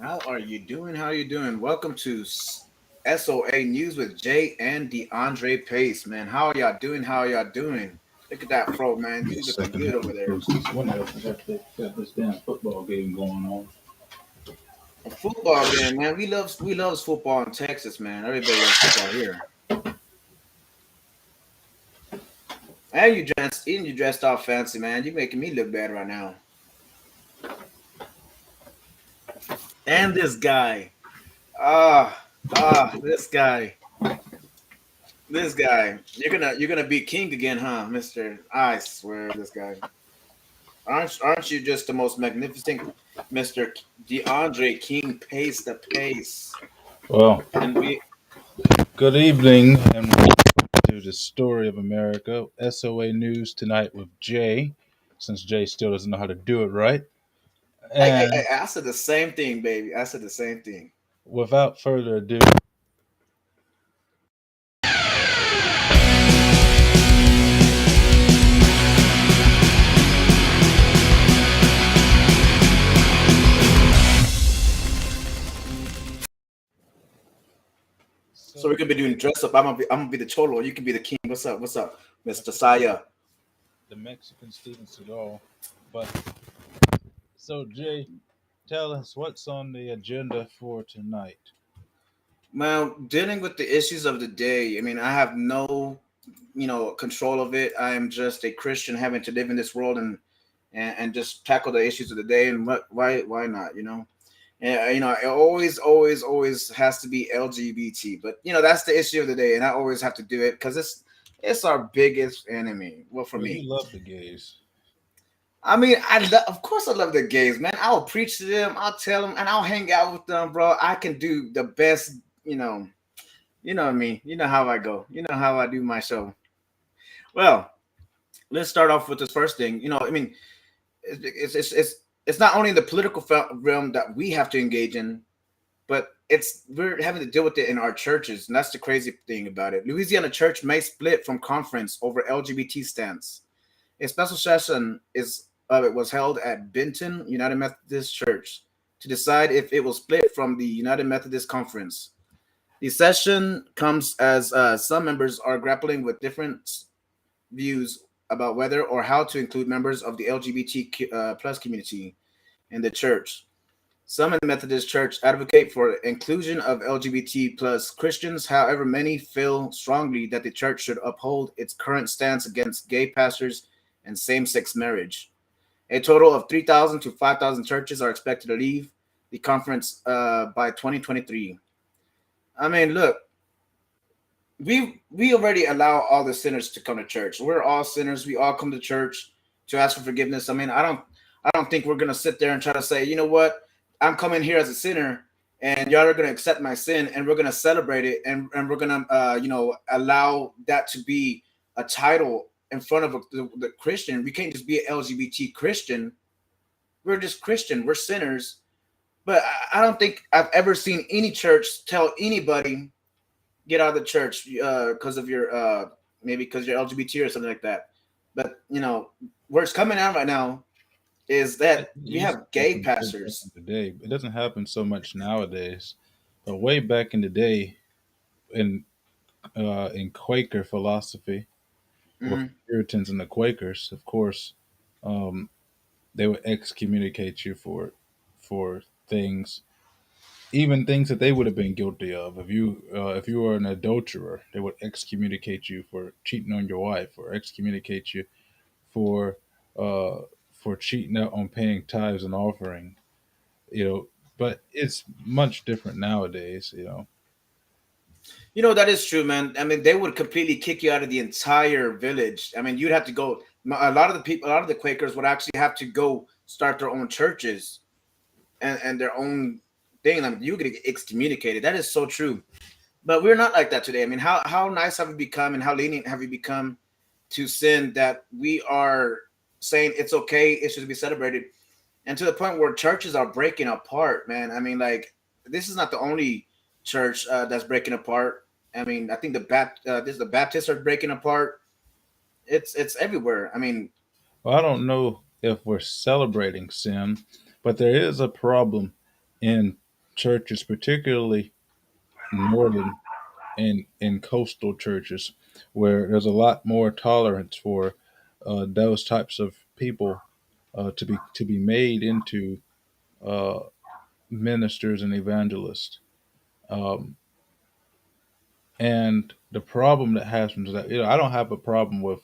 How are you doing? How are you doing? Welcome to SOA News with Jay and DeAndre Pace, man. How are y'all doing? How are y'all doing? Look at that fro, man. Give me You a looking second. I good have over to there. close this window. I got this damn football game going on. A football game, man. We love football in Texas, man. Everybody loves football here. And you dressed all fancy, man. You making me look bad right now. And this guy. This guy. This guy. You're gonna be king again, huh, Mister? I swear, this guy. Aren't you just the most magnificent Mr. DeAndre King Pace the Pace? Well, And we good evening and welcome to the story of America. SOA News tonight with Jay, since Jay still doesn't know how to do it right. And I said the same thing, baby. I said the same thing. without further ado, So so we're gonna be doing dress up. I'm gonna be the cholo. You can be the king. What's up? What's up, Mr. Saya? the Mexican Steven Seagal. But so Jay, tell us what's on the agenda for tonight. Well, dealing with the issues of the day. I mean, I have no, control of it. I am just a Christian having to live in this world and just tackle the issues of the day. And why not? Yeah, it always has to be LGBT, but that's the issue of the day, and I always have to do it because it's our biggest enemy. Well, for Well, you me, love the gays. I mean, of course I love the gays, man. I'll preach to them, I'll tell them, and I'll hang out with them, bro. I can do the best, you know me, you know how I go, you know how I do my show. Well, let's start off with this first thing. I mean, it's not only in the political realm that we have to engage in, but we're having to deal with it in our churches, and that's the crazy thing about it. Louisiana church may split from conference over LGBT stance. A special session it was held at Benton United Methodist Church to decide if it will split from the United Methodist Conference. The session comes as some members are grappling with different views about whether or how to include members of the LGBT plus community in the church. Some in the Methodist Church advocate for inclusion of LGBT plus Christians. However, many feel strongly that the church should uphold its current stance against gay pastors and same-sex marriage. A total of 3,000 to 5,000 churches are expected to leave the conference by 2023. I mean, look, we already allow all the sinners to come to church. We're all sinners. We all come to church to ask for forgiveness. I mean, I don't think we're gonna sit there and try to say, you know what, I'm coming here as a sinner, and y'all are gonna accept my sin, and we're gonna celebrate it, and we're gonna allow that to be a title in front of the Christian. We can't just be an LGBT Christian. We're just Christian. We're sinners. But I don't think I've ever seen any church tell anybody get out of the church because of your maybe because you're LGBT or something like that. But where it's coming out right now is It that we used have to gay happen way back in pastors. the day. It doesn't happen so much nowadays. But way back in the day, in Quaker philosophy, or Hmm. Puritans and the Quakers, of course, um, they would excommunicate you for things, even things that they would have been guilty of. If you were an adulterer, they would excommunicate you for cheating on your wife, or excommunicate you for uh, for cheating out on paying tithes and offering. You know, but it's much different nowadays. That is true, man. I mean, they would completely kick you out of the entire village. I mean, you'd have to go. A lot of the people, a lot of the Quakers would actually have to go start their own churches and their own thing. I mean, you get excommunicated. That is so true. But we're not like that today. I mean, how nice have we become, and how lenient have we become to sin that we are saying it's okay, it should be celebrated, and to the point where churches are breaking apart, man. I mean, like, this is not the only church that's breaking apart. I mean, I think the Baptists are breaking apart. It's everywhere. I mean, Well, I don't know if we're celebrating sin, but there is a problem in churches, particularly northern and in coastal churches, where there's a lot more tolerance for those types of people to be made into uh, ministers and evangelists. Um, and the problem that happens is that I don't have a problem with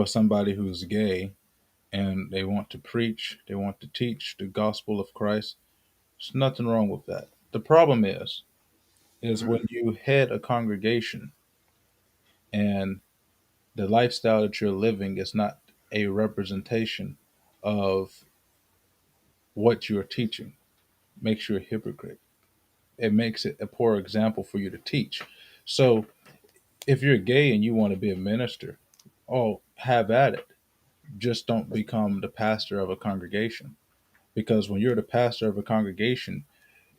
somebody who's gay and they want to preach, they want to teach the gospel of Christ. There's nothing wrong with that. The problem is when Mhm. you head a congregation and the lifestyle that you're living is not a representation of what you're teaching. Makes you a hypocrite. It makes it a poor example for you to teach. So if you're gay and you want to be a minister, oh, have at it. Just don't become the pastor of a congregation. Because when you're the pastor of a congregation,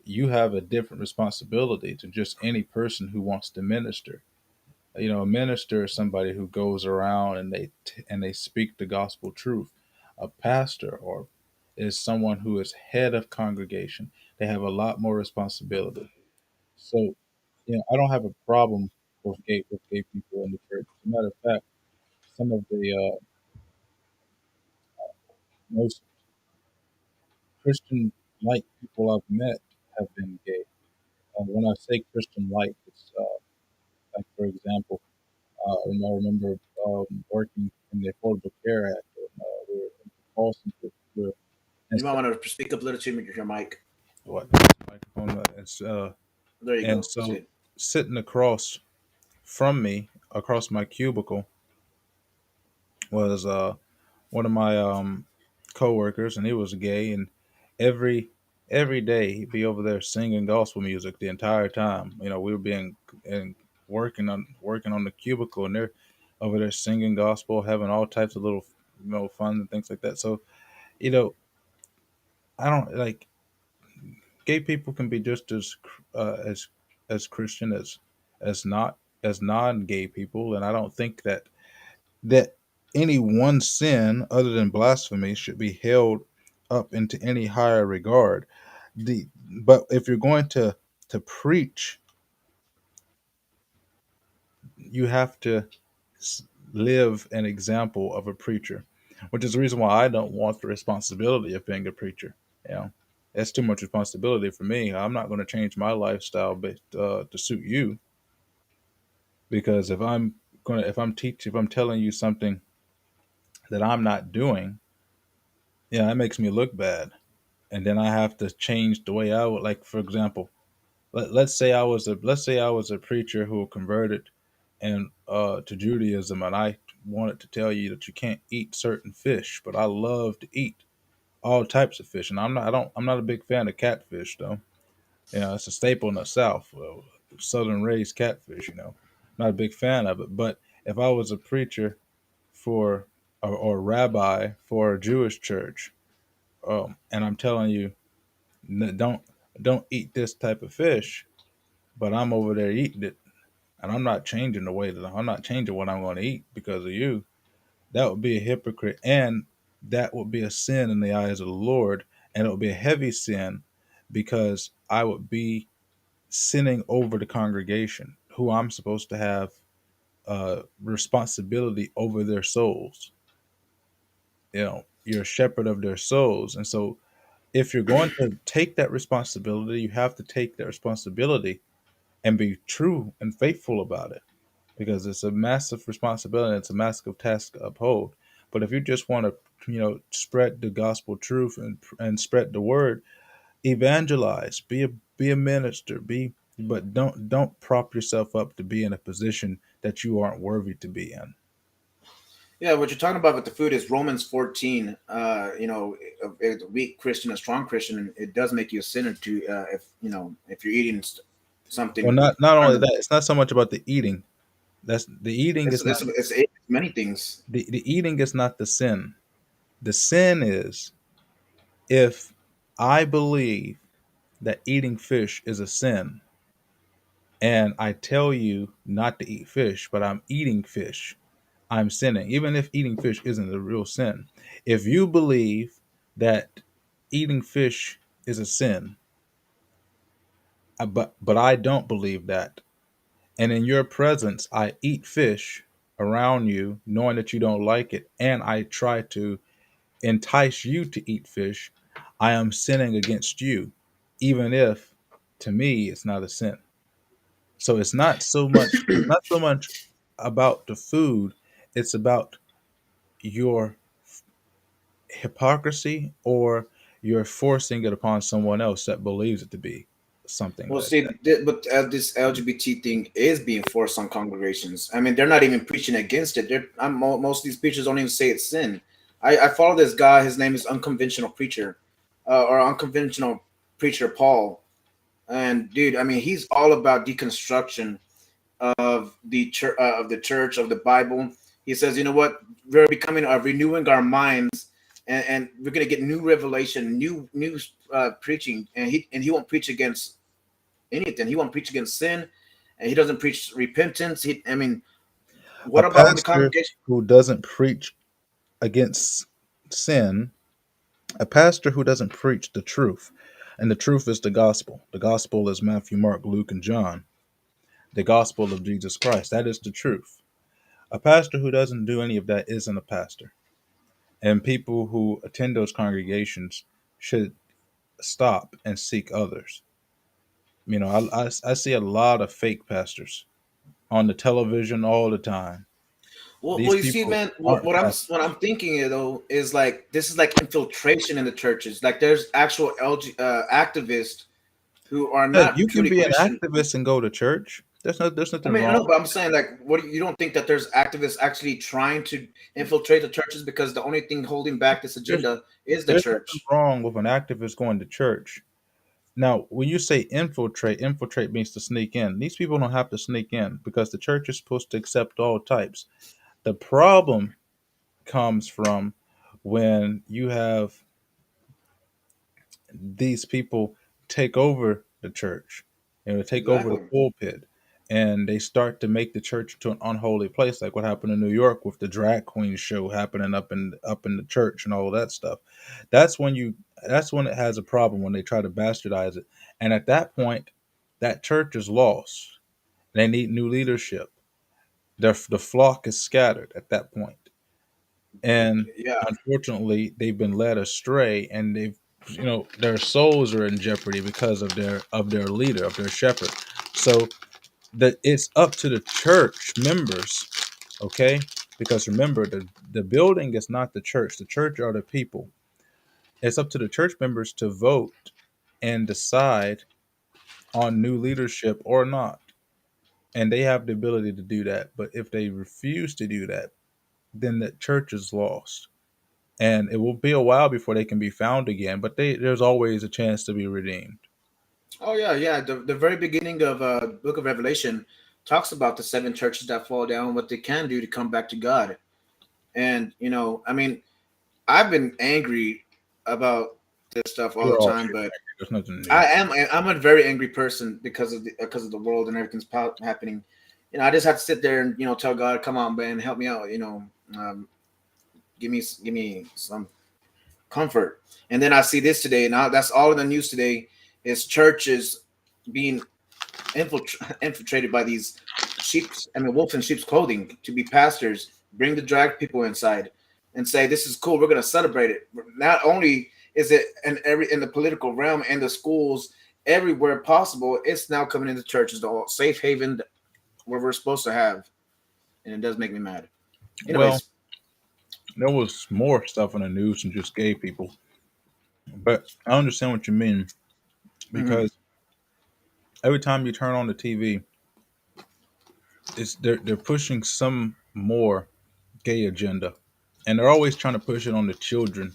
you have a different responsibility to just any person who wants to minister. A minister is somebody who goes around and they speak the gospel truth. A pastor or is someone who is head of congregation. They have a lot more responsibility. So, I don't have a problem with gay people in the church. As a matter of fact, some of the most Christian like people I've met have been gay. When I say Christian like, it's like, for example, I remember working in the Affordable Care Act. We were in Boston. We were, and You might want to speak up a little to your mic. what microphone? There you And go. That's so good. sitting across from me, across my cubicle, was one of my coworkers, and he was gay, and every every day he'd be over there singing gospel music the entire time. We were being and working on the cubicle, and they're over there singing gospel, having all types of little fun and things like that. So you know, I don't like gay people can be just as Christian as not as non-gay people, and I don't think that any one sin other than blasphemy should be held up into any higher regard. But if you're going to preach, you have to live an example of a preacher, which is the reason why I don't want the responsibility of being a preacher. You know, that's too much responsibility for me. I'm not going to change my lifestyle to suit you, because if I'm telling you something that I'm not doing, yeah, that makes me look bad. And then I have to change the way I would, like, for example, let's say I was a preacher who converted and to Judaism, and I wanted to tell you that you can't eat certain fish, but I love to eat all types of fish, and I'm not a big fan of catfish though. It's a staple in the South, Southern raised catfish. Not a big fan of it. But if I was a preacher for or rabbi for a Jewish church, and I'm telling you, don't eat this type of fish, but I'm over there eating it, and I'm not changing what I'm going to eat because of you. That would be a hypocrite, and that would be a sin in the eyes of the Lord, and it would be a heavy sin because I would be sinning over the congregation, who I'm supposed to have responsibility over their souls. You're a shepherd of their souls, and so if you're going to take that responsibility, you have to take that responsibility and be true and faithful about it, because it's a massive responsibility. It's a massive task to uphold. But if you just want to, spread the gospel truth and spread the word, evangelize, be a minister, but don't prop yourself up to be in a position that you aren't worthy to be in. Yeah, what you're talking about with the food is Romans 14. A weak Christian, a strong Christian, it does make you a sinner to if you're eating Well, something. not only that, it's not so much about the eating. That's the eating is not It's many things. the eating is not the sin. The sin is if I believe that eating fish is a sin, and I tell you not to eat fish, but I'm eating fish, I'm sinning, even if eating fish isn't a real sin. If you believe that eating fish is a sin, but I don't believe that. And in your presence, I eat fish around you, knowing that you don't like it, and I try to entice you to eat fish. I am sinning against you, even if to me it's not a sin. So it's not so much about the food, it's about your hypocrisy, or you're forcing it upon someone else that believes it to be something Well, like see, that. but this LGBT thing is being forced on congregations. I mean, they're not even preaching against it. Most of these preachers don't even say it's sin. I follow this guy. His name is Unconventional Preacher, or Unconventional Preacher Paul. And dude, I mean, he's all about deconstruction of the church, of the Bible. He says, you know what, we're becoming renewing our minds, and we're gonna get new revelation, new preaching, and he won't preach against anything. He won't preach against sin, and he doesn't preach repentance. I mean, A what about in the pastor congregation? who doesn't preach against sin, a pastor who doesn't preach the truth, and the truth is the gospel. The gospel is Matthew, Mark, Luke, and John. The gospel of Jesus Christ. That is the truth. A pastor who doesn't do any of that isn't a pastor. And people who attend those congregations should stop and seek others. I see a lot of fake pastors on the television all the time. Well, These you see, people man, aren't what pastors. I'm thinking though is like this is like infiltration in the churches. Like there's actual activists who are Yeah, not you can truly be an Christian. activist and go to church. There's I nothing mean, wrong. no, but I'm saying like, you don't think that there's activists actually trying to infiltrate the churches because the only thing holding back this There's agenda is the there's nothing church? wrong with an activist going to church. Now, when you say infiltrate, infiltrate means to sneak in. These people don't have to sneak in because the church is supposed to accept all types. The problem comes from when you have these people take over the church, take over the Exactly. pulpit, and they start to make the church into an unholy place, like what happened in New York with the drag queen show happening up in the church and all of that stuff. That's when you that's when it has a problem, when they try to bastardize it. And at that point, that church is lost. They need new leadership. The flock is scattered at that point. And Yeah. unfortunately they've been led astray, and their souls are in jeopardy because of their leader, of their shepherd. So that it's up to the church members, okay? Because remember, the building is not the church are the people. It's up to the church members to vote and decide on new leadership or not, and they have the ability to do that. But if they refuse to do that, then the church is lost, and it will be a while before they can be found again. But there's always a chance to be redeemed. Oh yeah, yeah. The very beginning of Book of Revelation talks about the seven churches that fall down, what they can do to come back to God. And I mean, I've been angry about this stuff all We're the all time, should be but angry. There's nothing new. I'm a very angry person because of the world and everything's happening. I just have to sit there and tell God, come on, man, help me out. Um, give me some comfort. And then I see this today. Now that's all in the news today is churches being infiltrated by these sheep's, I mean, wolf in sheep's clothing to be pastors, bring the drag people inside and say, this is cool. We're going to celebrate it. Not only is it in the political realm and the schools, everywhere possible, it's now coming into churches, the safe haven where we're supposed to have. And it does make me mad. Well, Anyways. there was more stuff in the news than just gay people, but I understand what you mean, Mhm. because every time you turn on the TV, they're pushing some more gay agenda, and they're always trying to push it on the children,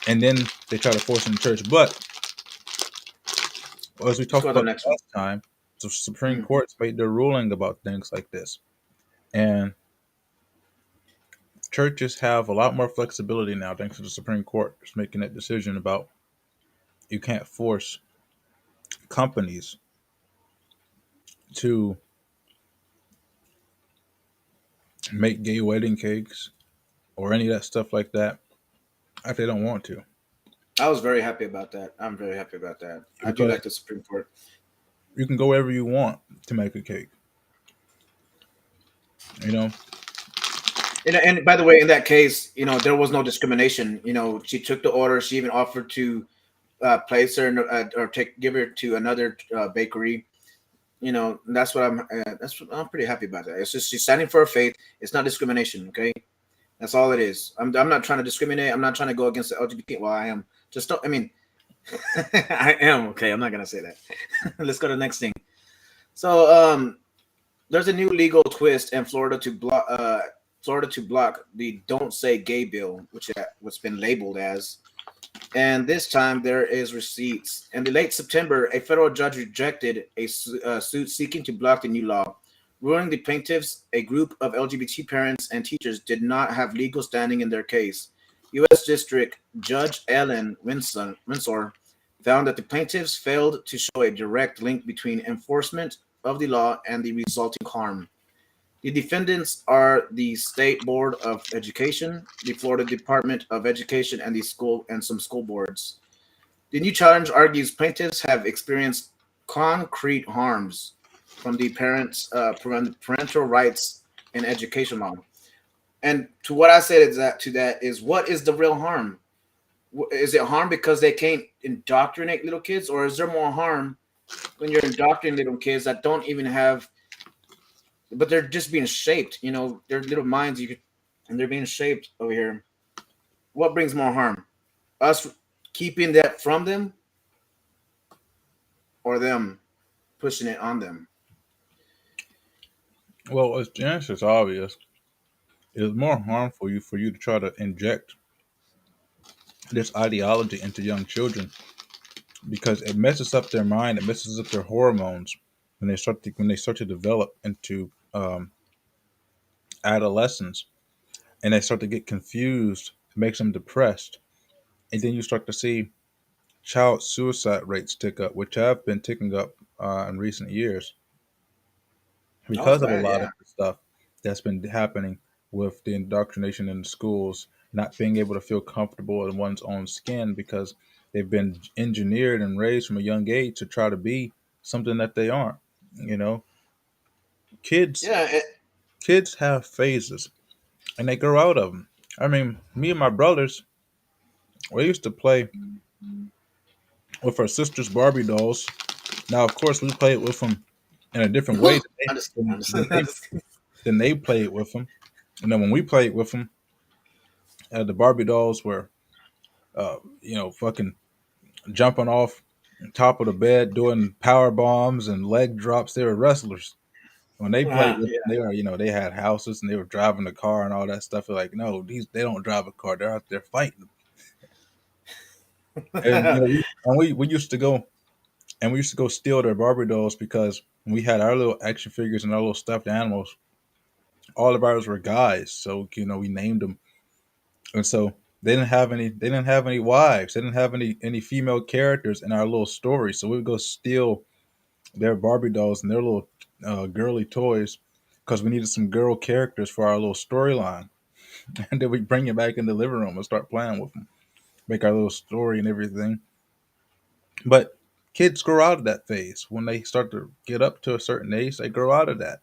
and then they try to force it in the church. But as we Let's go talked to the about next one. last time, the Supreme Mhm. Court's made their ruling about things like this, and churches have a lot more flexibility now thanks to the Supreme Court just making that decision about you can't force companies to make gay wedding cakes or any of that stuff like that if they don't want to. I was very happy about that. I'm very happy about that. I do because like the Supreme Court. you can go wherever you want to make a cake. You know, And by the way, in that case, there was no discrimination. She took the order. She even offered to place her or give her to another bakery. That's what I'm pretty happy about that. It's just she's standing for her faith. It's not discrimination. Okay, that's all it is. I'm not trying to discriminate. I'm not trying to go against the LGBT. Well, I am. Just don't. I mean, I am. Okay, I'm not gonna say that. Let's go to the next thing. So, there's a new legal twist in Florida to block the "Don't Say Gay" bill, which what's been labeled as. And this time there is receipts. In the late September, a federal judge rejected a suit seeking to block the new law, ruling the plaintiffs, a group of LGBT parents and teachers, did not have legal standing in their case. U.S. District Judge Ellen Windsor found that the plaintiffs failed to show a direct link between enforcement of the law and the resulting harm. The defendants are the State Board of Education, the Florida Department of Education, and the school and some school boards. The new challenge argues plaintiffs have experienced concrete harms from the parental rights and education law. And to what I said is that to that is what is the real harm? Is it harm because they can't indoctrinate little kids, or is there more harm when you're indoctrinating little kids that don't even have, but they're just being shaped? Their little minds, and they're being shaped over here. What brings more harm? Us keeping that from them, or them pushing it on them? well, the answer is obvious. It is more harmful for you to try to inject this ideology into young children because it messes up their mind, it messes up their hormones when they start to develop into adolescence, and they start to get confused. It makes them depressed, and then you start to see child suicide rates tick up, which have been ticking up in recent years Oh, because of a bad, lot yeah. of the stuff that's been happening with the indoctrination in the schools, not being able to feel comfortable in one's own skin because they've been engineered and raised from a young age to try to be something that they aren't. You know, kids Yeah, kids have phases and they grow out of them. I mean, me and my brothers, we used to play with our sisters' Barbie dolls. Now, of course, we played with them in a different way I'm just, than, I'm just, than I'm they just than they played with them. And then when we played with them, the Barbie dolls were, fucking jumping off the top of the bed, doing power bombs and leg drops. They were wrestlers. When they played with them, yeah. they had houses and they were driving the car and all that stuff. They're like, no, they don't drive a car. They're out there fighting. And we used to go steal their Barbie dolls because we had our little action figures and our little stuffed animals. All of ours were guys, so we named them, and so they didn't have any. They didn't have any wives. They didn't have any female characters in our little story. So we would go steal their Barbie dolls and their little girly toys because we needed some girl characters for our little storyline, and then we bring it back in the living room and start playing with them, make our little story and everything. But kids grow out of that phase when they start to get up to a certain age. They grow out of that.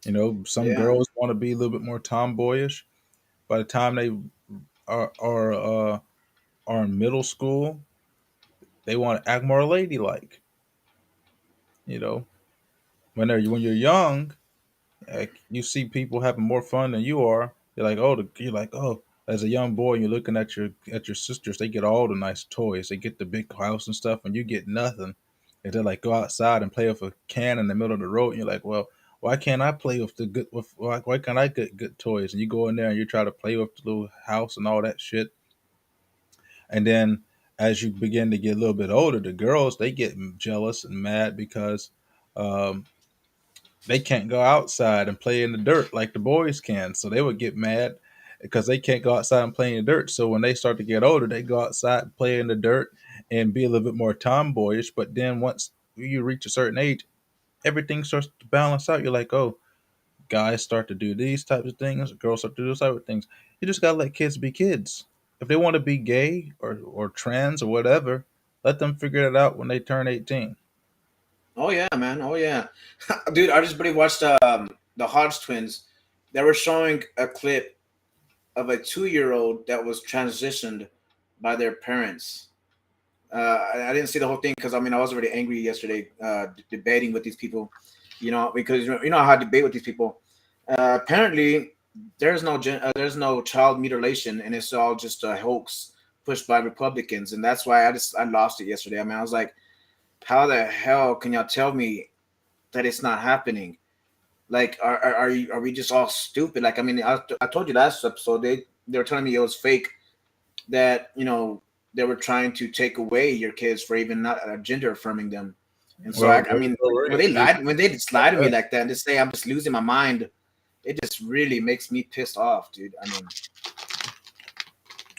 Some Yeah, girls want to be a little bit more tomboyish. By the time they are are uh, are in middle school, they want to act more ladylike. You know, when you're young, like you see people having more fun than you are. You're like, oh, as a young boy, you're looking at your sisters. They get all the nice toys. They get the big house and stuff, and you get nothing. And they're like, go outside and play with a can in the middle of the road. And you're like, well, why can't I play with the good? Why can't I get good toys? And you go in there and you try to play with the little house and all that shit. And then as you begin to get a little bit older, the girls they get jealous and mad because um, they can't go outside and play in the dirt like the boys can. So they would get mad because they can't go outside and play in the dirt. So when they start to get older, they go outside and play in the dirt and be a little bit more tomboyish. But then once you reach a certain age, everything starts to balance out. You're like, oh, guys start to do these types of things, girls start to do those type of things. You just gotta let kids be kids. If they want to be gay or trans or whatever, let them figure it out when they turn 18. Oh yeah, man. Oh yeah, dude. I just pretty watched the Hodge twins. They were showing a clip of a 2 year old that was transitioned by their parents. I didn't see the whole thing because I mean I was already angry yesterday debating with these people, because you know how I debate with these people. Apparently, there's no child mutilation, and it's all just a hoax pushed by Republicans, and that's why I lost it yesterday. I mean, I was like, how the hell can y'all tell me that it's not happening? Like, are we just all stupid? Like, I mean, I told you last episode they were telling me it was fake, that they were trying to take away your kids for even not gender affirming them. And so Well, I mean, when they just lie to me like that and just say I'm just losing my mind, it just really makes me pissed off, dude. I mean,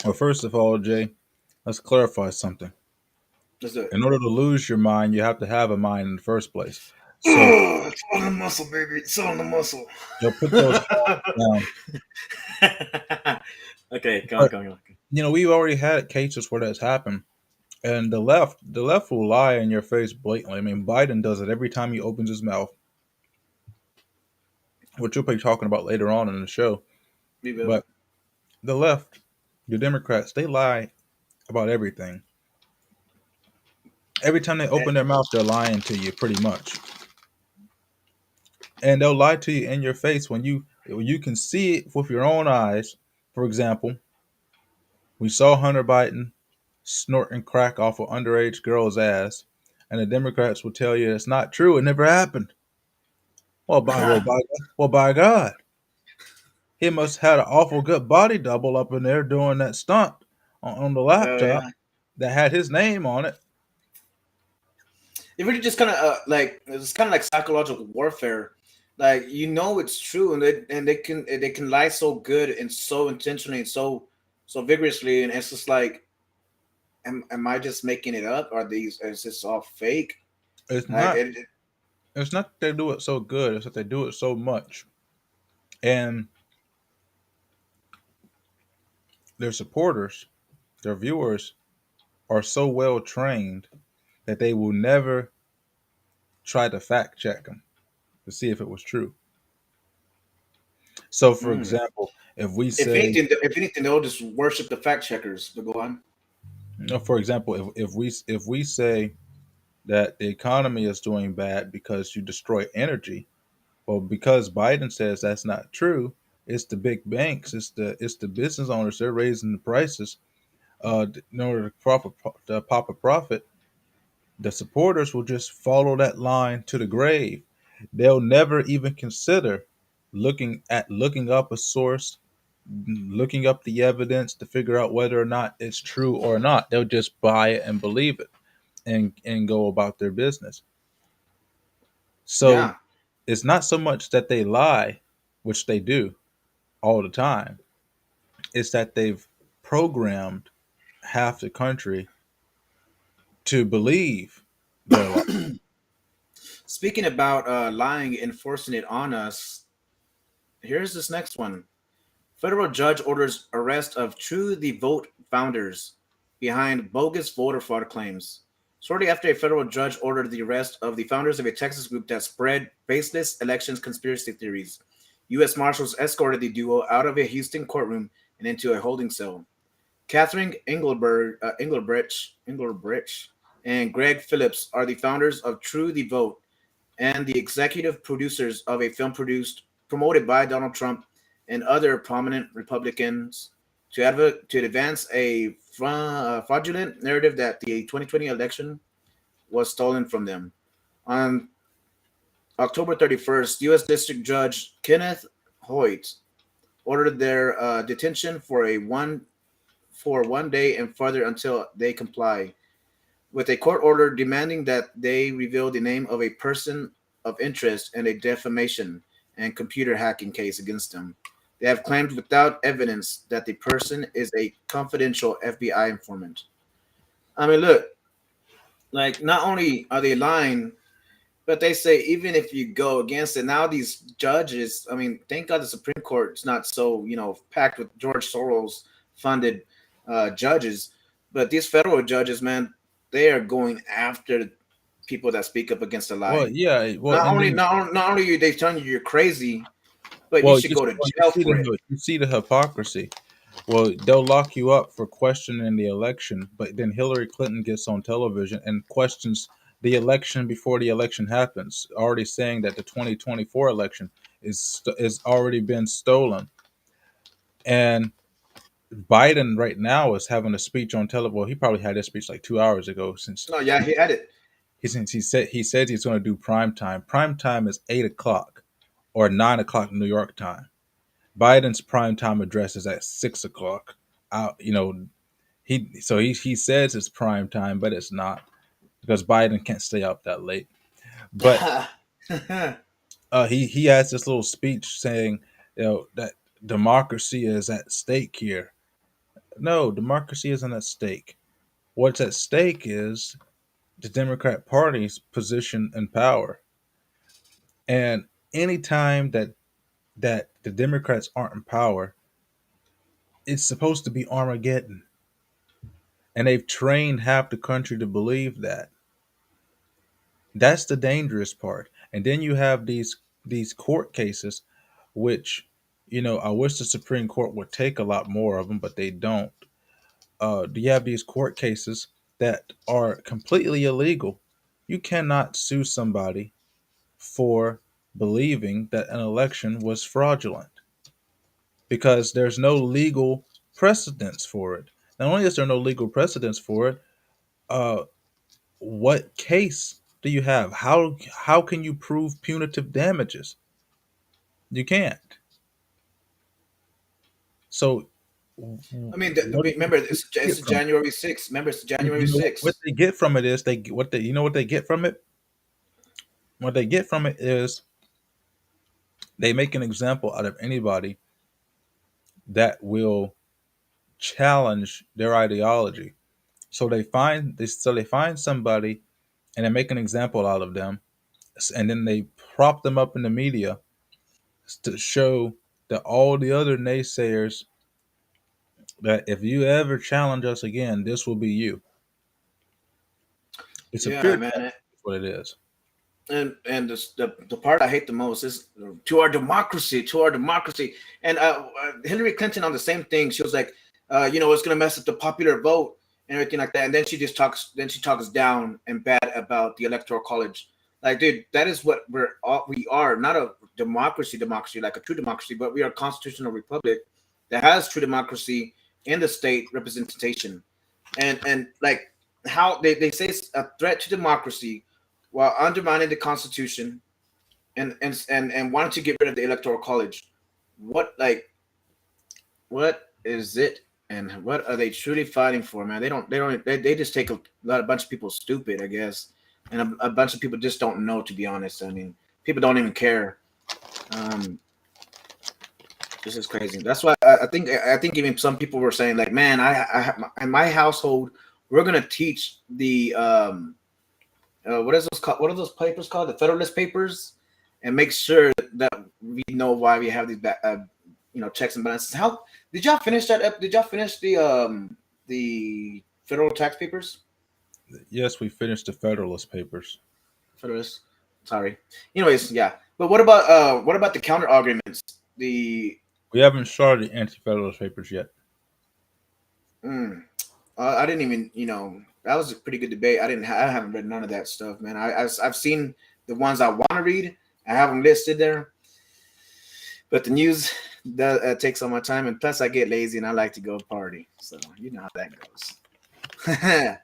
well, first of all, Jay, let's clarify something. let's do it. In order to lose your mind, you have to have a mind in the first place. So Oh, it's all in the muscle, baby. It's all in the muscle. you'll put those down. Okay, go on, But go on, go on. we've already had cases where that's happened, and the left will lie in your face blatantly. I mean, Biden does it every time he opens his mouth, which we'll be talking about later on in the show. We will. But the left, the Democrats, they lie about everything. Every time they open their mouth, they're lying to you, pretty much, and they'll lie to you in your face when you can see it with your own eyes. For example, we saw Hunter Biden snorting crack off an underage girl's ass, and the Democrats will tell you it's not true. It never happened. Well, by well, by well, by God, he must have had an awful good body double up in there doing that stunt on the Oh laptop yeah. that had his name on it. It really just kind of it's kind of like psychological warfare. Like it's true, and they can lie so good and so intentionally and so vigorously, and it's just like, am I just making it up? Is this all fake? It's Like not. It's not that they do it so good. It's that they do it so much, and their supporters, their viewers, are so well trained that they will never try to fact check them to see if it was true. So, for mm. example, if we say, If anything, they'll just worship the fact checkers. But go on. for example, if we say that the economy is doing bad because you destroy energy, well, because Biden says that's not true, it's the big banks, it's the business owners. They're raising the prices in order to pop a profit. The supporters will just follow that line to the grave. They'll never even consider looking up a source, looking up the evidence to figure out whether or not it's true or not. They'll just buy it and believe it and go about their business. So Yeah, it's not so much that they lie, which they do all the time. It's that they've programmed half the country to believe their lie. speaking about lying, enforcing it on us. Here's this next one. Federal judge orders arrest of True the Vote founders behind bogus voter fraud claims. Shortly after, a federal judge ordered the arrest of the founders of a Texas group that spread baseless elections conspiracy theories. U.S. Marshals escorted the duo out of a Houston courtroom and into a holding cell. Catherine Engelbrecht and Greg Phillips are the founders of True the Vote and the executive producers of a film promoted by Donald Trump and other prominent Republicans to advance a fraudulent narrative that the 2020 election was stolen from them. On October 31st, U.S. District Judge Kenneth Hoyt ordered their detention for 1 day and further until they comply with a court order demanding that they reveal the name of a person of interest in a defamation and computer hacking case against them. They have claimed without evidence that the person is a confidential FBI informant. I mean, look, like not only are they lying, but they say even if you go against it, now these judges, I mean, thank God the Supreme Court is not so, packed with George Soros funded judges, but these federal judges, man, they are going after people that speak up against the Well, lie. yeah, well, Not and only then not only are they telling you you're crazy, but you well, should go to you jail see for it. the hypocrisy. Well, they'll lock you up for questioning the election, but then Hillary Clinton gets on television and questions the election before the election happens, already saying that the 2024 election is already been stolen. And Biden right now is having a speech on television. Well, he probably had this speech like 2 hours ago, since No, yeah, he had it. he said he's going to do prime time. Prime time is 8 o'clock or 9 o'clock New York time. Biden's prime time address is at 6 o'clock. You know, he says it's prime time, but it's not, because Biden can't stay up that late. But he has this little speech saying, that democracy is at stake here. No, democracy isn't at stake. What's at stake is the Democrat Party's position and power. And anytime that the Democrats aren't in power, it's supposed to be Armageddon. And they've trained half the country to believe that. That's the dangerous part. And then you have these court cases, which, I wish the Supreme Court would take a lot more of them, but they don't. You have these court cases that are completely illegal. You cannot sue somebody for believing that an election was fraudulent, because there's no legal precedence for it. Not only is there no legal precedence for it, uh, what case do you have? How can you prove punitive damages? You can't. So I mean, what do remember, you it's get from it? January 6th. Remember, it's January You know what 6th. they get from it is what they get from it. What they get from it is they make an example out of anybody that will challenge their ideology. So they find somebody and they make an example out of them, and then they prop them up in the media to show that all the other naysayers, that if you ever challenge us again, this will be you. It's a Yeah, fear man. tactic. That's what it is. And the part I hate the most is to our democracy. And Hillary Clinton on the same thing. She was like, it's going to mess up the popular vote and everything like that. And then she talks down and bad about the electoral college. Like, dude, that is what we are, not a democracy like a true democracy, but we are a constitutional republic that has true democracy in the state representation. And like how they say it's a threat to democracy while undermining the Constitution and wanting to get rid of the Electoral College. What what is it, and what are they truly fighting for, man? They just take a bunch of people stupid, I guess, and a bunch of people just don't know. To be honest, I mean, people don't even care. Um, this is crazy. That's why I think even some people were saying like, man, in my household we're gonna teach the what is those called? What are those papers called? The Federalist Papers, and make sure that we know why we have these checks and balances. How did y'all finish that? Did y'all finish the federal tax papers? Yes, we finished the Federalist Papers. Federalist. Sorry. Anyways, yeah. But what about the counter arguments? The We haven't started the Anti-Federalist Papers yet. mm, I didn't even that was a pretty good debate. I haven't read none of that stuff, man. I've seen the ones I want to read. I have them listed there. But the news that takes all my time, and plus I get lazy and I like to go party, so you know how that goes.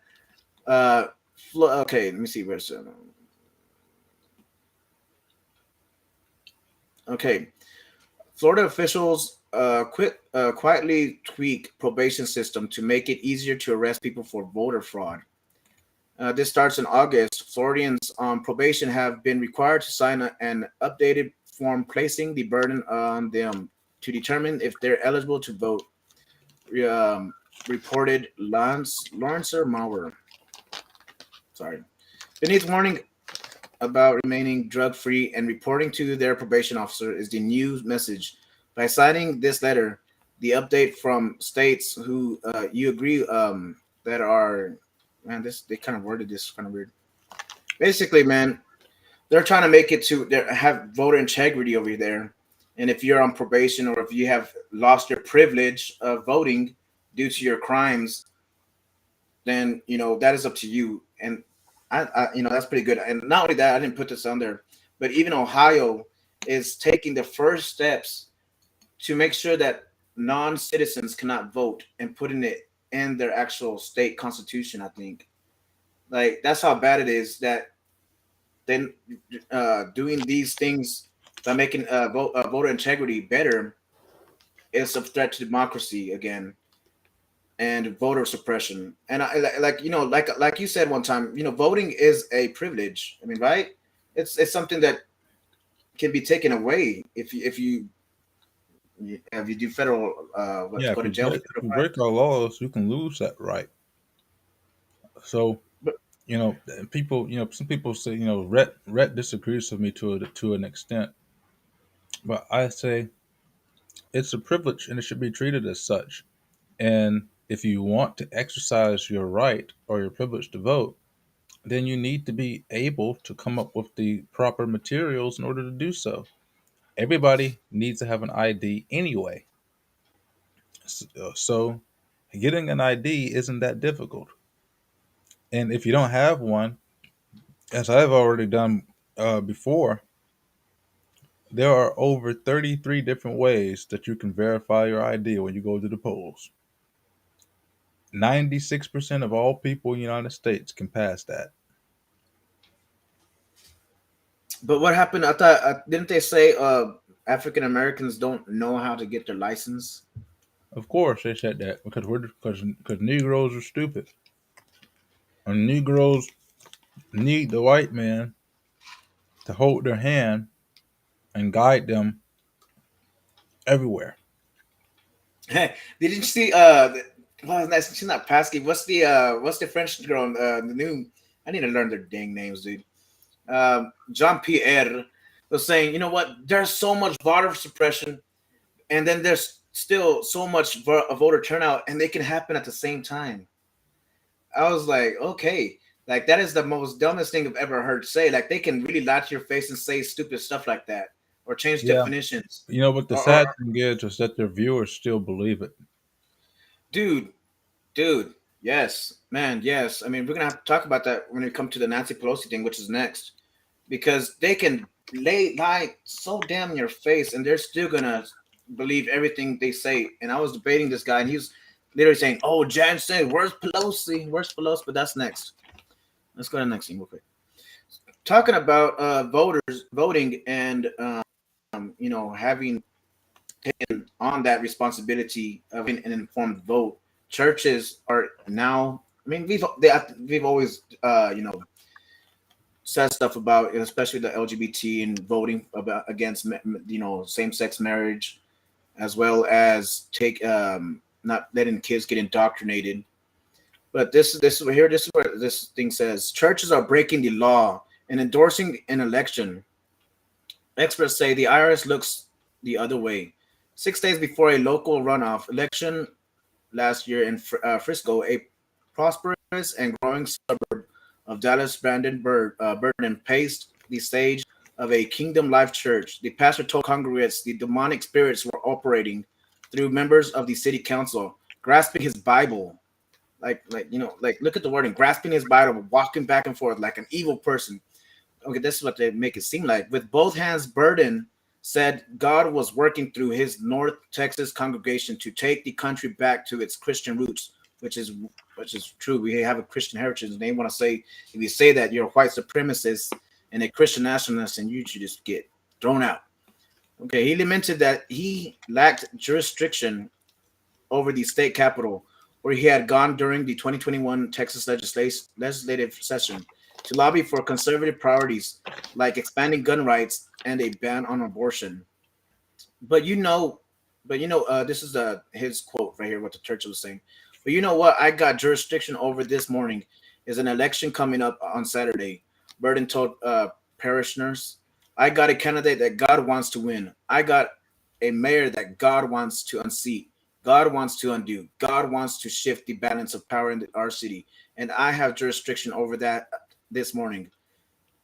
Okay, let me see where's okay. Florida officials quietly tweak probation system to make it easier to arrest people for voter fraud. This starts in August. Floridians on probation have been required to sign an updated form placing the burden on them to determine if they're eligible to vote. Um, Reported Lawrence Maurer. Sorry. Beneath warning about remaining drug free and reporting to their probation officer is the new message. By signing this letter, the update from states who you agree that are, man, this they kind of worded this kind of weird. Basically, man, they're trying to make it to have voter integrity over there. And if you're on probation or if you have lost your privilege of voting due to your crimes, then that is up to you. And that's pretty good. And not only that, I didn't put this on there, but even Ohio is taking the first steps to make sure that non-citizens cannot vote and putting it in their actual state constitution. I think like that's how bad it is that then doing these things by making voter integrity better is a threat to democracy again and voter suppression. And like like you said one time, voting is a privilege. I mean, right? It's something that can be taken away if you do federal Yeah, go to jail for if federal you break crimes. our laws, you can lose that right. So But people, some people say, Rhett disagrees with me to an extent, but I say it's a privilege and it should be treated as such. And if you want to exercise your right or your privilege to vote, then you need to be able to come up with the proper materials in order to do so. Everybody needs to have an ID anyway. So getting an ID isn't that difficult. And if you don't have one, as I've already done before, there are over 33 different ways that you can verify your ID when you go to the polls. 96% of all people in the United States can pass that. what happened? I thought didn't they say African Americans don't know how to get their license? Of course, they said that because Negroes are stupid, and Negroes need the white man to hold their hand and guide them everywhere. Didn't you see well, that's she's not Pasky. What's the French girl? The new. I need to learn their dang names, dude. Jean Pierre was saying, you know what? There's so much voter suppression, and then there's still so much voter turnout, and they can happen at the same time. I was like, okay, like that is the most dumbest thing I've ever heard say. Like they can really lie to your face and say stupid stuff like that, or change Yeah, definitions, but the or sad thing is that their viewers still believe it. dude, dude, yes, man, yes. I mean, we're gonna have to talk about that when we come to the Nancy Pelosi thing, which is next, because they can lie so damn in your face, and they're still gonna believe everything they say. And I was debating this guy, and he was literally saying, "Oh, Jan said, where's Pelosi? Where's Pelosi?" But that's next. Let's go to the next thing real quick. Talking about voters voting and having taken on that responsibility of an informed vote. Churches are now. I mean, we've always said stuff about, especially the LGBT and voting about against same sex marriage, as well as take not letting kids get indoctrinated. But this is what this thing says: churches are breaking the law and endorsing an election. Experts say the IRS looks the other way. 6 days before a local runoff election last year in Frisco, a prosperous and growing suburb of Dallas, Brandon Burton paced the stage of a Kingdom Life church. The pastor told congregants the demonic spirits were operating through members of the city council, grasping his Bible. Like look at the wording, grasping his Bible, walking back and forth like an evil person. Okay, this is what they make it seem like. With both hands, Burden said God was working through his North Texas congregation to take the country back to its Christian roots, which is true. We have a Christian heritage, and they want to say if you say that you're a white supremacist and a Christian nationalist, and you should just get thrown out. Okay, he lamented that he lacked jurisdiction over the state capitol, where he had gone during the 2021 Texas legislative session to lobby for conservative priorities like expanding gun rights and a ban on abortion. But this is his quote right here, what the church was saying. But you know what? I got jurisdiction over this morning is an election coming up on Saturday. Burden told parishioners, I got a candidate that God wants to win. I got a mayor that God wants to unseat. God wants to undo. God wants to shift the balance of power in our city, and I have jurisdiction over that this morning.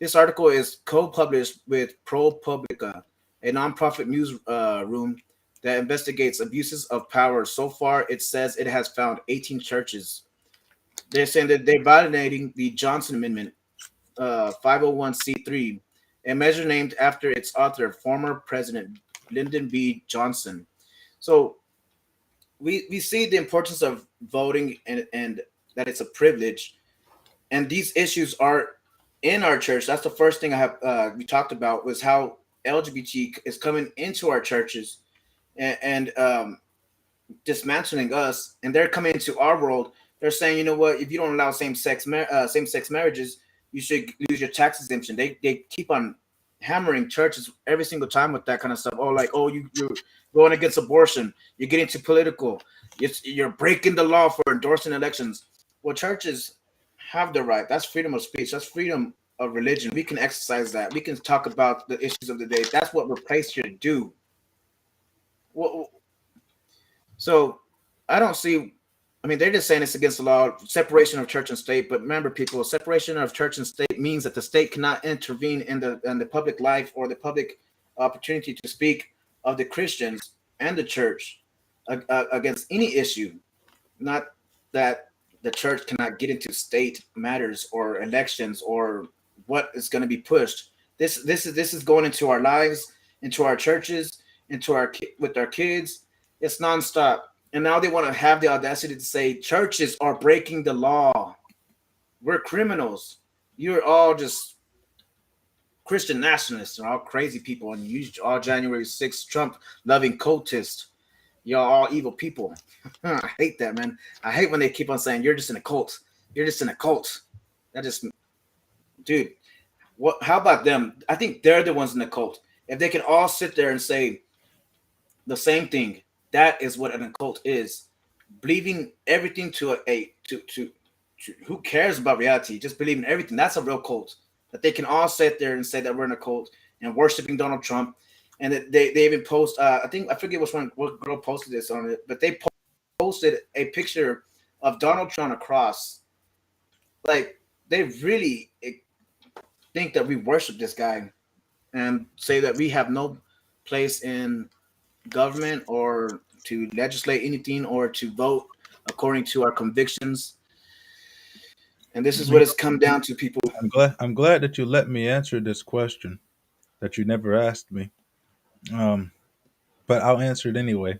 This article is co-published with ProPublica, a nonprofit news room that investigates abuses of power. So far, it says it has found 18 churches. They're saying that they're violating the Johnson Amendment, 501c3, a measure named after its author, former President Lyndon B. Johnson. So we see the importance of voting, and that it's a privilege, and these issues are in our church. That's the first thing I have we talked about, was how LGBT is coming into our churches, and dismantling us, and they're coming into our world. They're saying, you know what, if you don't allow same sex marriages, you should lose your tax exemption. They keep on hammering churches every single time with that kind of stuff. Oh, like, oh, you're going against abortion, you're getting too political, you're breaking the law for endorsing elections. Well, churches have the right. That's freedom of speech. That's freedom of religion. We can exercise that. We can talk about the issues of the day. That's what we're placed here to do. Well, so I don't see. I mean, they're just saying it's against the law, separation of church and state. But remember, people, separation of church and state means that the state cannot intervene in the public life or the public opportunity to speak of the Christians and the church against any issue. Not that the church cannot get into state matters or elections or what is going to be pushed. This is going into our lives, into our churches, into our with our kids. It's nonstop. And now they want to have the audacity to say churches are breaking the law. We're criminals. You're all just Christian nationalists and all crazy people, and you all January 6th Trump loving cultists. Y'all all evil people. I hate that, man. I hate when they keep on saying you're just in a cult. You're just in a cult. That just, dude. What? How about them? I think they're the ones in the cult. If they can all sit there and say the same thing, that is what an occult is. Believing everything to who cares about reality? Just believing everything. That's a real cult. That they can all sit there and say that we're in a cult and worshiping Donald Trump, and that they even post. I think I forget what girl posted this on it, but they posted a picture of Donald Trump on a cross. Like, they really think that we worship this guy and say that we have no place in government or to legislate anything or to vote according to our convictions. And this is what it's come down to, people. I'm glad that you let me answer this question that you never asked me. Um, but I'll answer it anyway.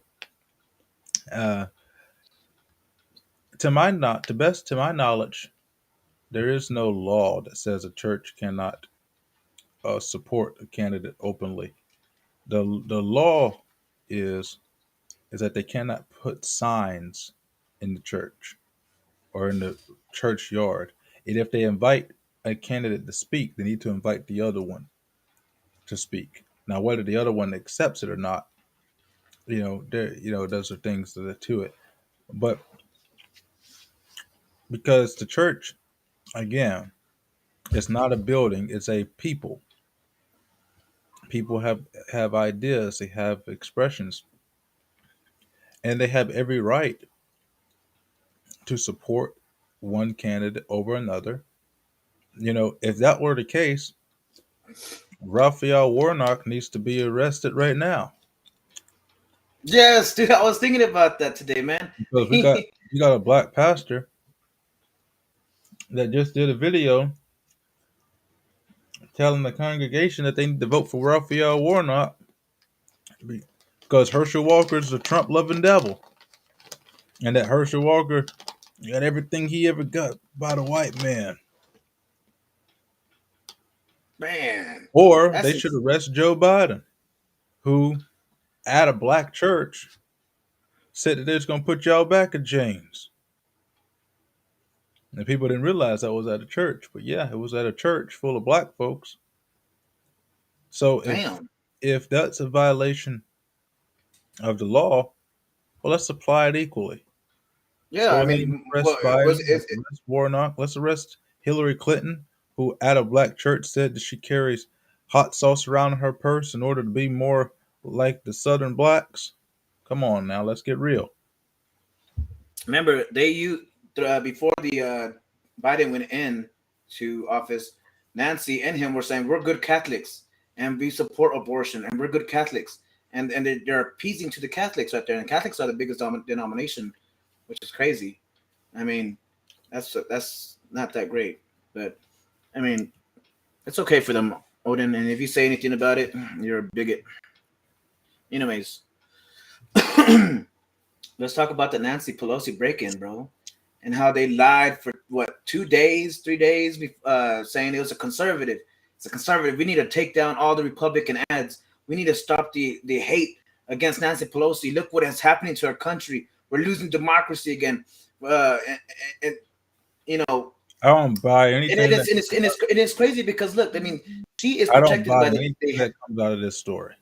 Uh, to my knowledge, there is no law that says a church cannot support a candidate openly. The law is is that they cannot put signs in the church or in the churchyard. And if they invite a candidate to speak, they need to invite the other one to speak. Now, whether the other one accepts it or not, those are things that are to it. But because the church, again, it's not a building; it's a people. People have ideas, they have expressions, and they have every right to support one candidate over another. If that were the case, Raphael Warnock needs to be arrested right now Yes, dude, I was thinking about that today, man. because we got a black pastor that just did a video telling the congregation that they need to vote for Raphael Warnock because Herschel Walker is a Trump loving devil, and that Herschel Walker got everything he ever got by the white man. Man, Or that's they should arrest Joe Biden, who at a black church said that they're just gonna put y'all back in chains. And people didn't realize that was at a church, but yeah, it was at a church full of black folks. So if damn. if that's a violation of the law, well, let's apply it equally. Let's Yeah, go I ahead and mean, arrest what was Biden. Let's it? arrest Warnock. Let's arrest Hillary Clinton, who at a black church said that she carries hot sauce around in her purse in order to be more like the Southern blacks. Come on now, let's get real. Remember, they used before the Biden went in to office. Nancy and him were saying we're good Catholics and we support abortion and we're good Catholics, and they're appeasing to the Catholics right there. And Catholics are the biggest denomination, which is crazy. I mean, that's not that great, but I mean, it's okay for them, Odin. And if you say anything about it, you're a bigot. Anyways, let's talk about the Nancy Pelosi break-in, bro, and how they lied for what 2 days, 3 days, saying it was a conservative. It's a conservative. We need to take down all the Republican ads. We need to stop the hate against Nancy Pelosi. Look what is happening to our country. We're losing democracy again. And you know, I don't buy and it anything that is and it is crazy because look, I mean, she is I don't protected buy by anything the that comes out of this story.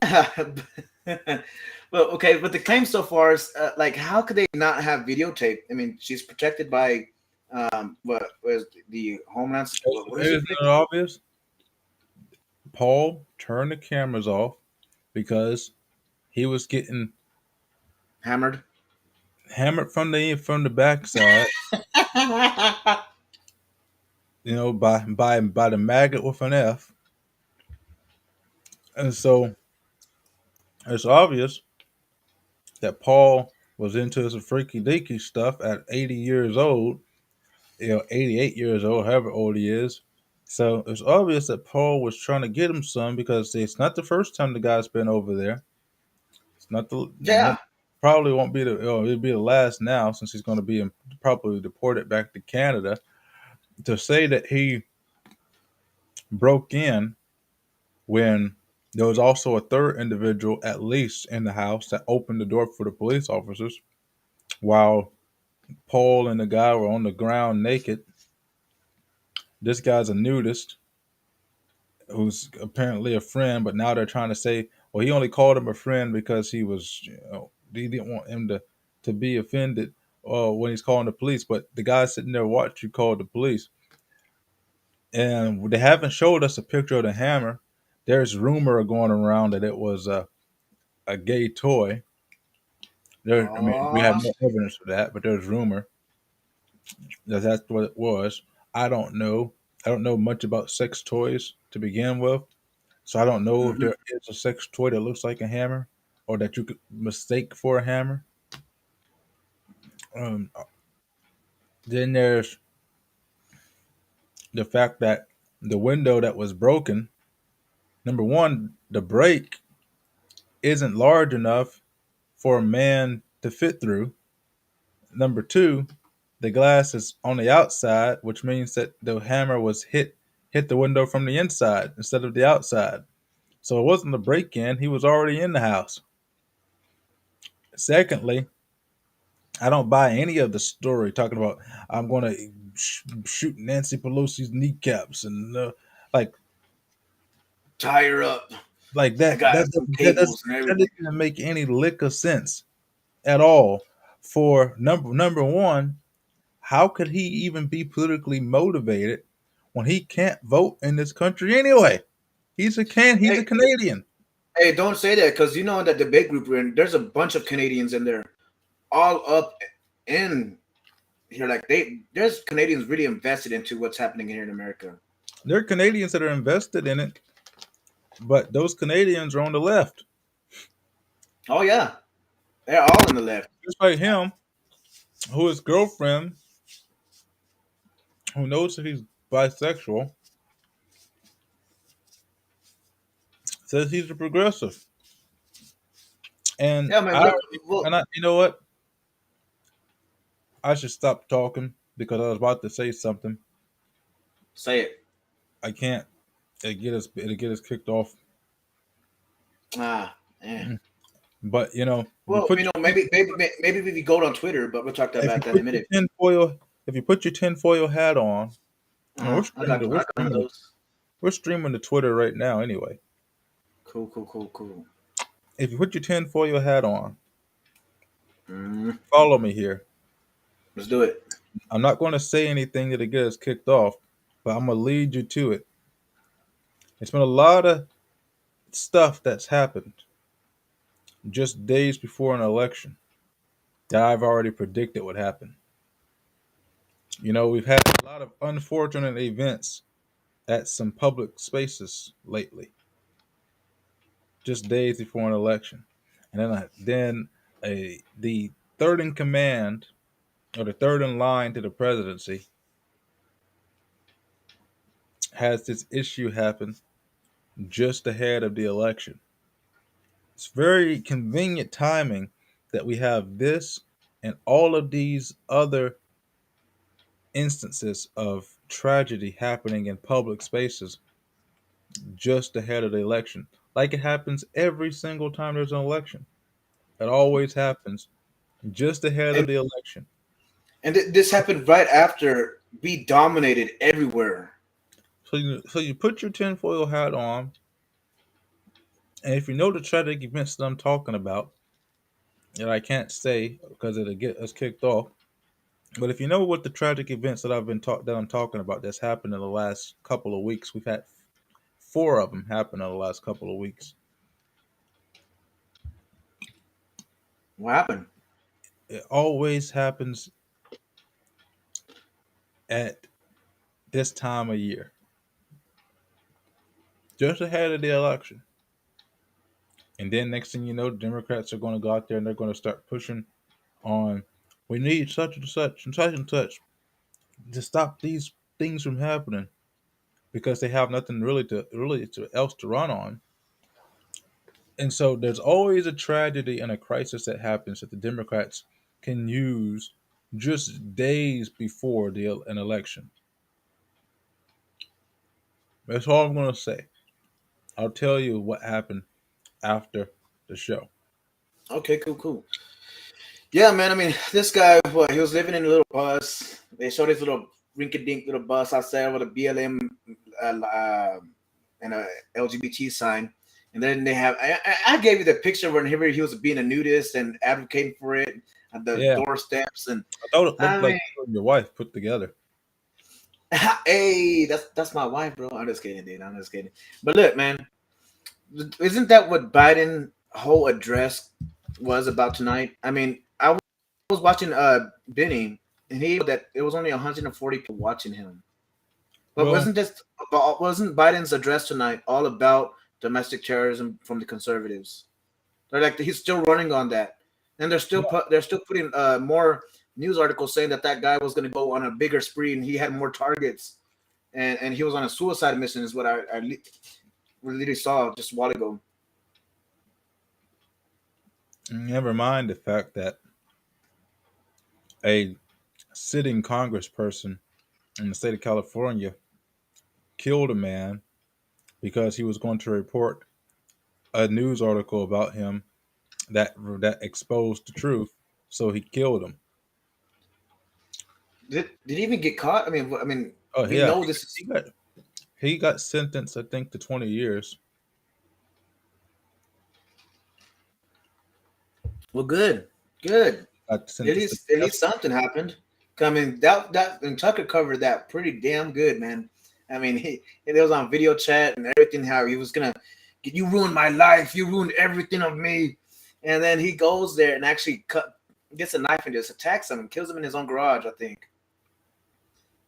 yeah. Well, okay, but the claim so far is like, how could they not have videotape? I mean, she's protected by what was the Homeland? What is it Isn't it protected? obvious? Paul turned the cameras off because he was getting Hammered. hammered from the backside, by the maggot with an F, and so it's obvious that Paul was into some freaky deaky stuff at 80 years old, 88 years old, however old he is. So it's obvious that Paul was trying to get him some because it's not the first time the guy's been over there. It's not the Yeah, probably won't be it'll be the last now since he's going to be probably deported back to Canada. To say that he broke in when there was also a third individual at least in the house that opened the door for the police officers while Paul and the guy were on the ground naked. This guy's a nudist who's apparently a friend, but now they're trying to say, well, he only called him a friend because he didn't want him to be offended when he's calling the police. But the guy sitting there watching you call the police, and they haven't showed us a picture of the hammer. There's rumor going around that it was a gay toy. I mean, we have oh, no evidence for that, but there's rumor that that's what it was. I don't know. I don't know much about sex toys to begin with. So I don't know if hmm there is a sex toy that looks like a hammer or that you could mistake for a hammer. Um, then there's the fact that the window that was broken, number one, the break isn't large enough for a man to fit through. Number two, the glass is on the outside, which means that the hammer was hit the window from the inside instead of the outside. So it wasn't a break in, he was already in the house. Secondly, I don't buy any of the story talking about I'm going to shoot Nancy Pelosi's kneecaps and like tie her up. I that got some cables and that everything. doesn't make any lick of sense at all. For number one, how could he even be politically motivated when he can't vote in this country anyway? He's a Hey, Canadian. hey, don't say that because you know that debate group we're in. There's a bunch of Canadians in there, all up in here. Like there's Canadians really invested into what's happening here in America. There are Canadians that are invested in it, but those Canadians are on the left. Oh yeah, they're all on the left. Just like him, who his girlfriend, who knows that he's bisexual, says he's a progressive. And Yeah, man. Look, well, you know what? I should stop talking because I was about to say something. say it. I can't. It'll get us kicked off. Ah, eh. But if you Well, put your maybe we go on Twitter, but we'll talk if you about that in put a your minute. tinfoil if you put your tinfoil hat on, and I got one of those. we're streaming to Twitter right now anyway. Cool, cool, cool, cool. If you put your tinfoil hat on, Mm, follow me here. let's do it. I'm not going to say anything that'll get us kicked off, but I'm gonna lead you to it. It's been a lot of stuff that's happened just days before an election. that I've already predicted would happen. We've had a lot of unfortunate events at some public spaces lately, just days before an election, and the third in command or the third in line to the presidency has this issue happen just ahead of the election. It's very convenient timing that we have this and all of these other instances of tragedy happening in public spaces just ahead of the election. Like it happens every single time there's an election. It always happens just ahead of And the election. this happened right after we dominated everywhere. So you put your tinfoil hat on, and if you know the tragic events that I'm talking about, that I can't say because it'll get us kicked off. But if you know what the tragic events that I'm talking about that's happened in the last couple of weeks, we've had four of them happen in the last couple of weeks. What happened? It always happens at this time of year, just ahead of the election. And then next thing you know, the Democrats are going to go out there and they're going to start pushing on. We need such and such and such and such to stop these things from happening because they have nothing really else to run on. And so there's always a tragedy and a crisis that happens that the Democrats can use just days before an election. That's all I'm going to say. I'll tell you what happened after the show. Okay, cool, cool. Yeah, man. I mean, this guy, what he was living in a little bus. They showed his little rinky-dink little bus outside with a BLM and a LGBT sign. And then they have. I gave you the picture when he was being a nudist and advocating for it at the Yeah, doorsteps. And I thought it looked I like mean, your wife put together. hey, that's my wife, bro. I'm just kidding, dude. I'm just kidding. But look, man, isn't that what Biden whole address was about tonight? I mean, I was watching Benny, and he that it was only 140 people watching him. But Well, wasn't Biden's address tonight all about domestic terrorism from the conservatives? They're like he's still running on that, and they're still putting more news articles saying that guy was going to go on a bigger spree and he had more targets, and he was on a suicide mission is what I literally saw just a while ago. never mind the fact that a sitting congressperson in the state of California killed a man because he was going to report a news article about him that exposed the truth. So he killed him. Did he even get caught? I mean, Oh we yeah, know this is he got sentenced, I think, to 20 years. well, good, good. Got At sentenced to least at death. least something happened. I mean that and Tucker covered that pretty damn good, man. I mean it was on video chat and everything. How he was gonna you ruined my life, you ruined everything of me, and then he goes there and actually gets a knife and just attacks him and kills him in his own garage. I think.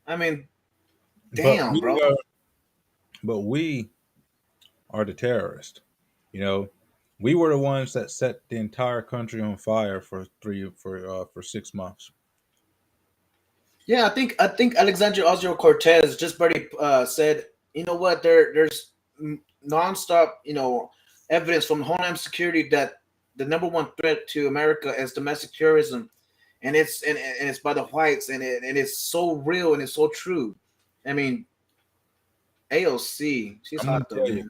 I mean, But damn, we bro. are, but we are the terrorists. You know, we were the ones that set the entire country on fire for 6 months. Yeah, I think Alexandria Ocasio Cortez just already said, you know what, there's nonstop, evidence from Homeland Security that the number one threat to America is domestic terrorism, and it's by the whites, and it's so real and it's so true. I mean, AOC, she's I'm going hot to though, tell you, man.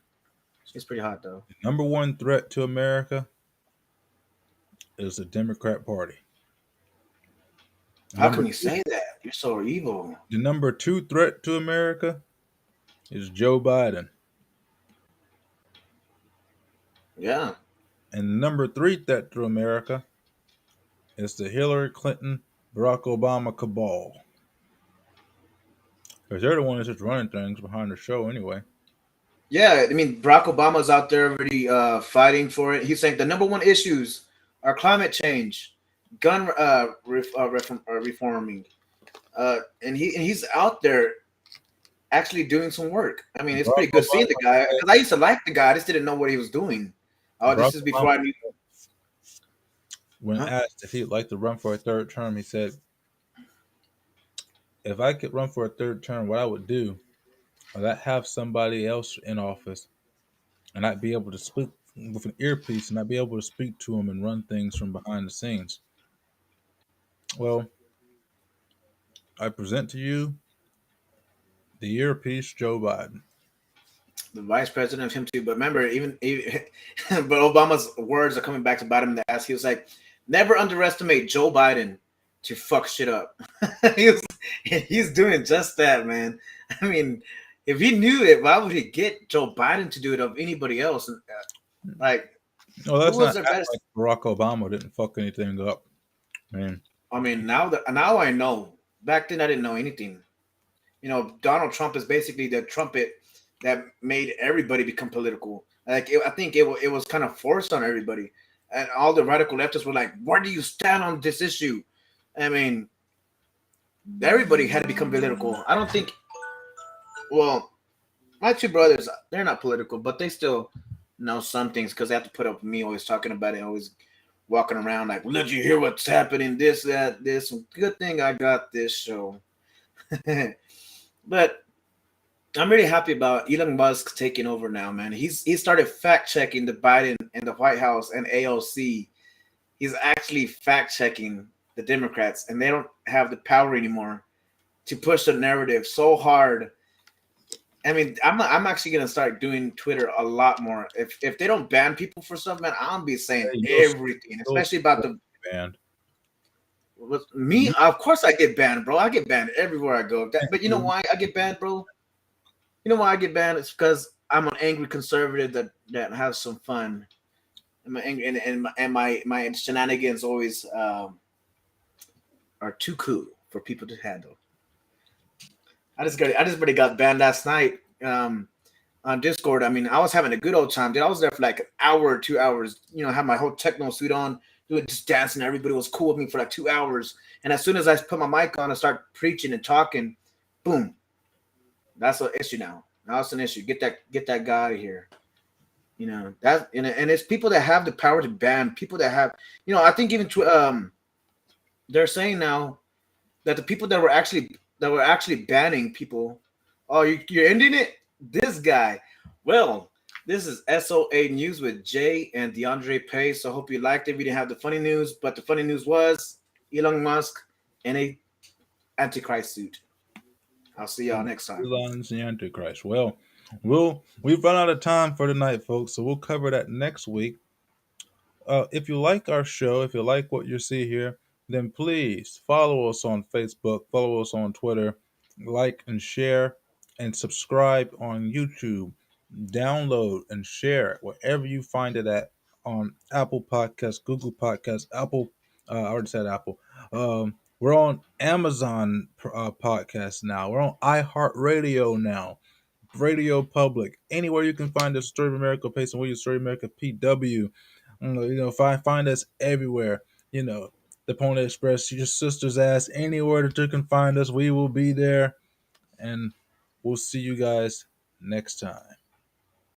She's pretty hot though. the number one threat to America is the Democrat Party. How Number can you two, say that? You're so evil. the number two threat to America is Joe Biden, Yeah. and the number three threat to America is the Hillary Clinton, Barack Obama cabal. Because they're the ones that's running things behind the show anyway. Yeah, I mean, Barack Obama's out there already fighting for it. He's saying the number one issues are climate change, gun reforming, and he's out there actually doing some work. I mean, it's Barack pretty good seeing the Obama guy said, because I used to like the guy. I just didn't know what he was doing. Oh, Barack this is before Obama, I knew. when Huh? asked if he'd like to run for a third term, he said, "If I could run for a third term, what I would do is I'd have somebody else in office, and I'd be able to speak with an earpiece, and I'd be able to speak to him and run things from behind the scenes." Well, I present to you the earpiece, Joe Biden. The vice president of him too. But remember, even but Obama's words are coming back to bite him in the ass. He was like, "Never underestimate Joe Biden to fuck shit up." he was, he's doing just that, man. I mean, if he knew it, why would he get Joe Biden to do it of anybody else? Like, Well, who let's was not their act best? like Barack Obama didn't fuck anything up. Man, I mean, now I know. Back then, I didn't know anything. Donald Trump is basically the trumpet that made everybody become political. I think it was kind of forced on everybody, and all the radical leftists were like, "Where do you stand on this issue?" I mean, everybody had to become political. I don't think. Well, my two brothers, they're not political, but they still know some things because they have to put up with me always talking about it, always walking around like, "Well, did you hear what's happening? This, that, this." Good thing I got this show. But I'm really happy about Elon Musk taking over now, man. He started fact checking the Biden and the White House and AOC. He's actually fact checking the Democrats, and they don't have the power anymore to push the narrative so hard. I mean, I'm actually gonna start doing Twitter a lot more. If they don't ban people for stuff, man, I'll be saying hey, everything, you'll especially about the band. with me. Of course, I get banned, bro. I get banned everywhere I go. But you know You why I get banned, bro? You know why I get banned? It's because I'm an angry conservative that has some fun, and my shenanigans always are too cool for people to handle. I just really got banned last night on Discord. I mean, I was having a good old time, dude. I was there for like an hour or 2 hours. Had my whole techno suit on, doing just dancing. Everybody was cool with me for like 2 hours. And as soon as I put my mic on and start preaching and talking, boom, that's an issue now. Now it's an issue. Get that guy out of here. That and it's people that have the power to ban people that have. I think even they're saying now that the people that were actually banning people. Oh, you're ending it. This guy. Well, this is SOA News with Jay and DeAndre Pace. So I hope you liked it. We didn't have the funny news, but the funny news was Elon Musk in a antichrist suit. I'll see y'all next time. Elon's the Antichrist. Well, we've run out of time for tonight, folks. So we'll cover that next week. If you like our show, if you like what you see here, then please follow us on Facebook, follow us on Twitter, like and share, and subscribe on YouTube. Download and share it wherever you find it at on Apple Podcasts, Google Podcasts, Apple. I already said Apple. We're on Amazon Podcasts now. We're on iHeartRadio now. Radio Public, anywhere you can find the Story of America Pace and William Story of America PW. Find us everywhere. The Pony Express, your sister's ass, anywhere that you can find us, we will be there. And we'll see you guys next time.